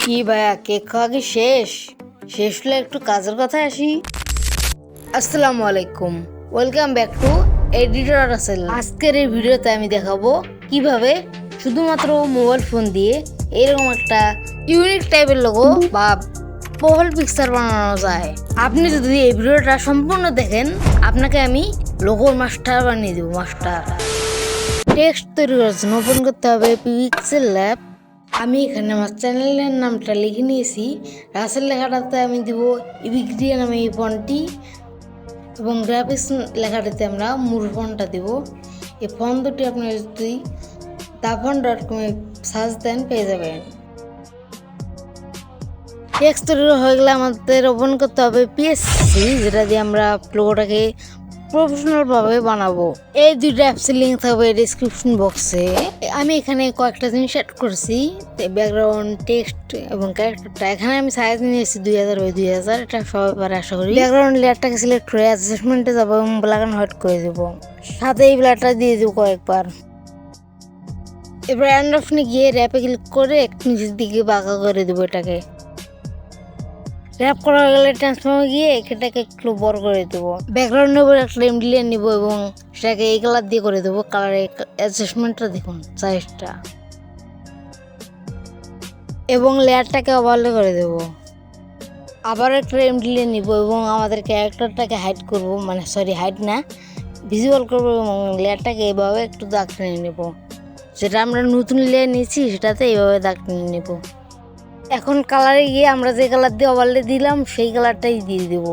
কি ভাইয়া, কেক খাওয়া কি শেষ? শেষ হলে একটু কাজের কথা আসি। আসসালামু আলাইকুম, welcome back to editor Rasel. আজকের এই ভিডিওতে আমি দেখাবো কিভাবে শুধুমাত্র মোবাইল ফোন দিয়ে এরকম একটা ইউনিক টাইপের লোগো বা প্রোফাইল পিকচার বানানো যায়। আপনি যদি এই ভিডিওটা সম্পূর্ণ দেখেন, আপনাকে আমি লোগোর মাস্টার বানিয়ে দেবো। মাস্টার টেক্সট তৈরি করার জন্য ওপেন করতে হবে PixelLab। আমি এখানে আমার চ্যানেলের নামটা লিখে নিয়েছি। রাসেল লেখাটাতে আমি দিব ইবিগ্রিয়া নামে এই ফন্টটি, এবং গ্রাফিক্স লেখাটাতে আমরা মূল ফন্টটা দিব। এই ফন্ট দুটি আপনারা যদি dafon.com-এ সার্চ দেন পেয়ে যাবেন। টেক্সট তৈরি হয়ে গেলে আমাদের ওপেন করতে হবে Pscc, যেটা দিয়ে আমরা লোগোটাকে প্রফেশনাল ভাবে বানাবো। এই দুইটা অ্যাপসের লিঙ্ক থাকবে ডেসক্রিপশন বক্সে। আমি এখানে কয়েকটা জিনিস অ্যাড করছি, ব্যাকগ্রাউন্ড, টেক্সট এবং ক্যারেক্টারটা। এখানে আমি সাইজ নিয়েছি 2000x2000, এটা সবাই পারে আশা করি। ব্যাকগ্রাউন্ড লেয়ারটাকে সিলেক্ট করে অ্যাডজাস্টমেন্টে যাবো এবং ব্ল্যাক অ্যান্ড হোয়াইট করে দেবো, সাথে এই ব্লারটা দিয়ে দেবো কয়েকবার। এবার এন্ড অপশনে গিয়ে র্যাপে ক্লিক করে একটু নিচের দিকে বাঁকা করে দেবো এটাকে। র্যাপ করা হয়ে গেলে ট্রান্সফর্মে গিয়ে এটাকে একটু বড় করে দেবো। ব্যাকগ্রাউন্ডের উপর একটা এমডিলিয়ার নিব এবং সেটাকে এই কালার দিয়ে করে দেবো। কালারের অ্যাডজাস্টমেন্টটা দেখুন, সাইজটা, এবং লেয়ারটাকে ওভারলে করে দেবো। আবার একটা এমডিলিয়ার নিব এবং আমাদের ক্যারেক্টারটাকে হাইড করব, মানে সরি হাইড না, ভিজুয়াল করবো, এবং লেয়ারটাকে এইভাবে একটু দাগ টেনে নেব। যেটা আমরা নতুন লেয়ার নিয়েছি সেটাতে এইভাবে দাগ টেনে নেব। এখন কালারে গিয়ে আমরা যে কালার দিয়ে ওভারলে দিলাম সেই কালারটাই দিয়ে দেব।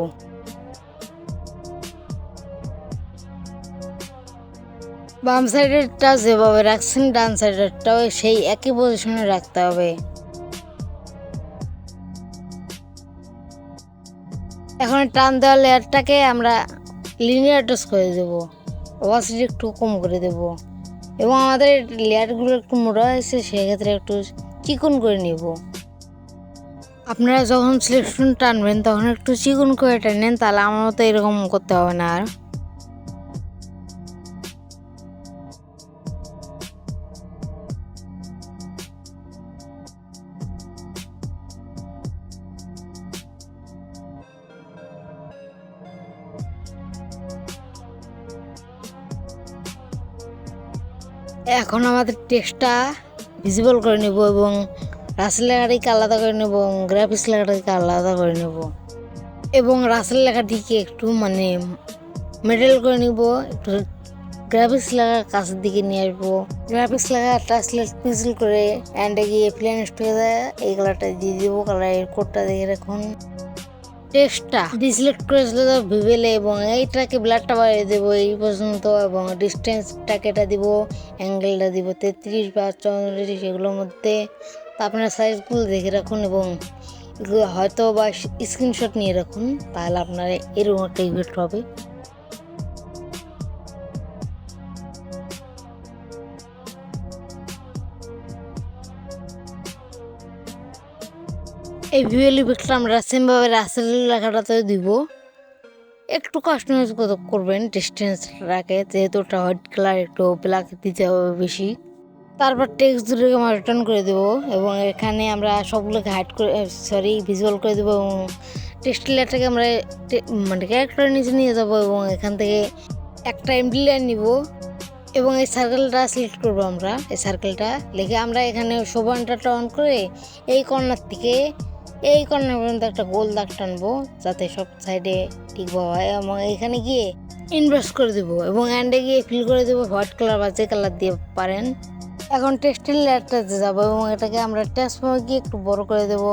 বাম সাইডেরটা যেভাবে রাখছেন ডান সাইডেরটাও সেই একই পজিশনে রাখতে হবে। এখন টান দেওয়া লেয়ারটাকে আমরা লিনিয়ার টচ করে দেব, ওয়াসিটি একটু কম করে দেব, এবং আমাদের লেয়ারগুলো একটু মোটা হয়েছে সেক্ষেত্রে একটু চিকন করে নেব। আপনারা যখন সিলেকশন টানবেন তখন একটু চিকন করে টানেন, তাহলে আমার মতো এরকম করতে হবে না। আর এখন আমাদের টেক্সটটা ভিজিবল করে নেব এবং রাসেল লেখাটিকে আলাদা করে নেব এবং গ্রাফিক্স লেখাটিকে আলাদা করে নেব, এবং রাসেল লেখাটিকে একটু মানে মেডেল করে নিব, একটু গ্রাফিক্স লেখার কাছের দিকে নিয়ে আসবো। গ্রাফিক্স লেখাটা পেন্সিল করে অ্যান্ডে গিয়ে প্লেন স্টোরে এই কালারটা দিয়ে দিব। কালারের কোডটা দেখে রাখুন। টেক্সটটা ডিসিলেক্ট করে চলে যাবো ভিভেলে এবং এইটাকে ব্লারটা বাড়িয়ে দেবো এই পর্যন্ত, এবং ডিস্টেন্সটাকে এটা দিব, অ্যাঙ্গেলটা দিব 33 বা 34, এগুলোর মধ্যে। তা আপনারা সাইজগুলো দেখে রাখুন এবং এগুলো হয়তো বা স্ক্রিনশট নিয়ে রাখুন, তাহলে আপনারা এরকম একটা ইফেক্ট হবে। এই ভিজুয়াল ইফেক্টটা আমরা সেমভাবে রাসেল লেখাটাতে দিব। একটু কাস্টমাইজ করবেন ডিস্টেন্সটাকে, যেহেতু ওটা হোয়াইট কালার, একটু ব্ল্যাক দিতে হবে বেশি। তারপর টেক্সট দুটোকে আমরা রিটার্ন করে দেবো এবং এখানে আমরা সবগুলোকে হাইড করে ভিজুয়াল করে দেবো, এবং টেক্সট লেয়ারটাকে আমরা মানে ক্যারেক্টারের নিচে নিয়ে যাবো এবং এখান থেকে একটা এমডি লেয়ার নিব এবং এই সার্কেলটা সিলেক্ট করবো। আমরা এই সার্কেলটা লিখে আমরা এখানে শোভানটা অন করে এই কর্নার থেকে এই কর্নার পর্যন্ত একটা গোল দাগ টানবো, যাতে সব সাইডে ঠিকভাবে হয়, এবং এখানে গিয়ে ইনভার্স করে দেবো এবং এন্ডে গিয়ে ফিল করে দেবো হোয়াইট কালার বা যে কালার দিয়ে পারেন। এখন টেক্সটের লেয়ারটাতে যাবো এবং এটাকে আমরা ট্রান্সফর্মে গিয়ে একটু বড় করে দেবো,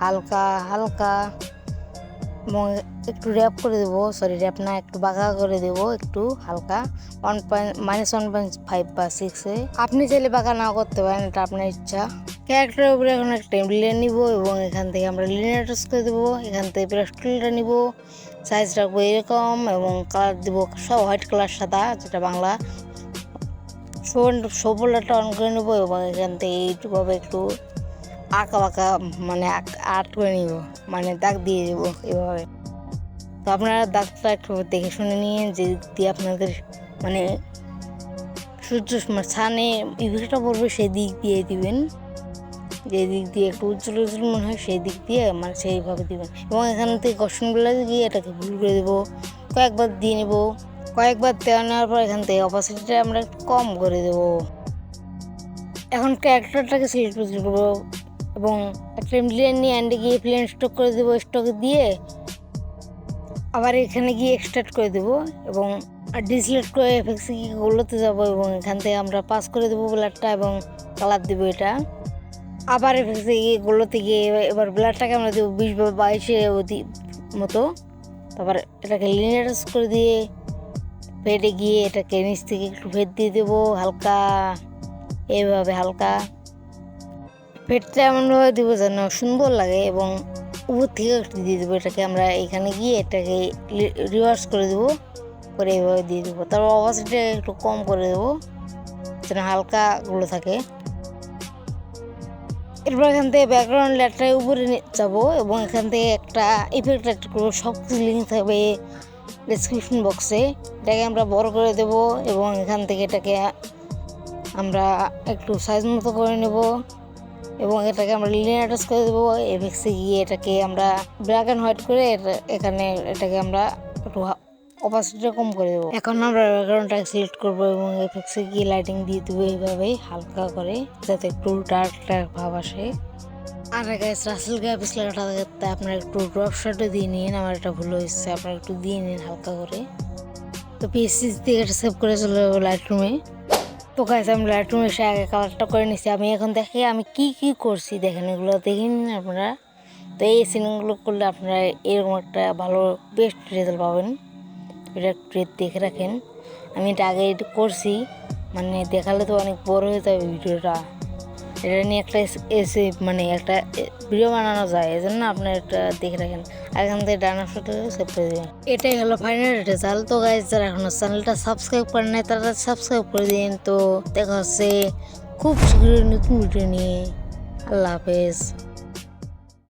হালকা হালকা, এবং একটু র্যাপ করে দেবো, সরি র্যাপ না, একটু বাঁকা করে দেবো একটু হালকা, -1.5 বা 6-এ। আপনি চাইলে বাঁকা নাও করতে পারেন, এটা আপনার ইচ্ছা। ক্যারেক্টারের উপরে এখন একটা লিনিয়ার নিব এবং এখান থেকে আমরা লিনিয়ার টচ করে দেবো। এখান থেকে ব্রাশ টুলটা নিব, সাইজ রাখবো এরকম, এবং কালার দিব সব হোয়াইট কালার, সাদা যেটা বাংলা। সোফোল্ডারটা অন করে নেবো এবং এখান থেকে এইটুকুভাবে একটু আঁকা বাঁকা মানে আর্ট করে নিব, মানে দাগ দিয়ে দেবো এভাবে। তো আপনারা দাগটা একটু দেখে শুনে নিয়ে যে দিয়ে আপনাদের মানে সূর্য ছানে ইফেক্টটা পড়বে সেই দিক দিয়ে দিবেন। যে দিক দিয়ে একটু উজ্জ্বল উজ্জ্বল মনে হয় সেই দিক দিয়ে মানে সেইভাবে দেবেন। এবং এখান থেকে ঘর্ষণগুলো দিয়ে এটাকে ভুল করে দেবো, কয়েকবার দিয়ে নেবো। কয়েকবার নেওয়ার পর এখান থেকে অপাসিটিটা আমরা একটু কম করে দেবো। এখন ক্যারেক্টারটাকে সিলেক্ট করে দেবো এবং একটা প্লেন নিয়ে অ্যান্ডে গিয়ে প্লেন স্টক করে দেবো। স্টকে দিয়ে আবার এখানে গিয়ে এক্সট্রাক্ট করে দেবো এবং ডিসিলেক্ট করে এফেক্টগুলোতে যাবো এবং এখান থেকে আমরা পাস করে দেবো ব্লাডটা এবং কালার দেবো এটা। আবার এফেক্টগুলোতে গিয়ে এবার ব্লাডটাকে আমরা দেবো 20 বা 22 মতো। তারপর এটাকে লিনিয়ারাইজ করে দিয়ে ফেডে গিয়ে এটাকে নিচ থেকে একটু ফেড দিয়ে দেবো হালকা, এইভাবে হালকা ফেডটা এমনভাবে দেবো যেন সুন্দর লাগে এবং উপর থেকে একটু দিয়ে দেবো। এটাকে আমরা এখানে গিয়ে এটাকে রিভার্স করে দেবো, করে এইভাবে দিয়ে দেবো। তারপর অপাসিটিটা একটু কম করে দেবো যেন হালকাগুলো থাকে। এরপর এখান থেকে ব্যাকগ্রাউন্ড লেয়ারটার উপরে যাবো এবং এখান থেকে একটা ইফেক্ট অ্যাড করবো। সব কিছু লিঙ্ক থাকবে ডেসক্রিপশন বক্সে। এটাকে আমরা বড় করে দেবো এবং এখান থেকে এটাকে আমরা একটু সাইজ মতো করে নেব এবং এটাকে আমরা লিনিয়ারাইজ করে দেবো। এফেক্টসে গিয়ে এটাকে আমরা ব্ল্যাক অ্যান্ড হোয়াইট করে এখানে এটাকে আমরা একটু অপাসিটিটা কম করে দেবো। এখন আমরা ব্যাকগ্রাউন্ডটাকে সিলেক্ট করবো এবং এফেক্টসে গিয়ে লাইটিং দিয়ে দেবো এইভাবে হালকা করে যাতে একটু ডার্ক ডার্ক ভাব আসে। আর গাইস রাসেল গ্রাফিক্স লেখাটা দেখতে আপনারা একটু ড্রপ শটও দিয়ে নিন। আমার এটা ভুল হয়েছে, আপনারা একটু দিয়ে নিন হালকা করে। তো Pscc থেকে এটা সেভ করে চলে যাবো লাইটরুমে। তো গাইস আমি লাইটরুমে এসে আগে কালারটা করে নিচ্ছি। আমি এখন দেখি আমি কি করছি, দেখেন এগুলো দেখে নিন আপনারা। তো এই সিনগুলো করলে আপনারা এরকম একটা ভালো বেস্ট রেজাল্ট পাবেন। এটা একটু দেখে রাখেন। আমি এটা আগে এটা করছি, মানে দেখালে তো অনেক বড় হয়ে যাবে ভিডিওটা। এটা নিয়ে একটা মানে একটা ভিডিও বানানো যায়, এই জন্য আপনারা এটা দেখে রাখেন। আর এখান থেকে ডান অপশনটা সেভ করে দিন। এটাই হলো ফাইনাল রেজাল্ট। তো গাইস যারা এখনো চ্যানেলটা সাবস্ক্রাইব করেন নাই তারা সাবস্ক্রাইব করে দিন। তো দেখা হচ্ছে খুব শীঘ্রই নতুন ভিডিও নিয়ে। আল্লাহ হাফেজ।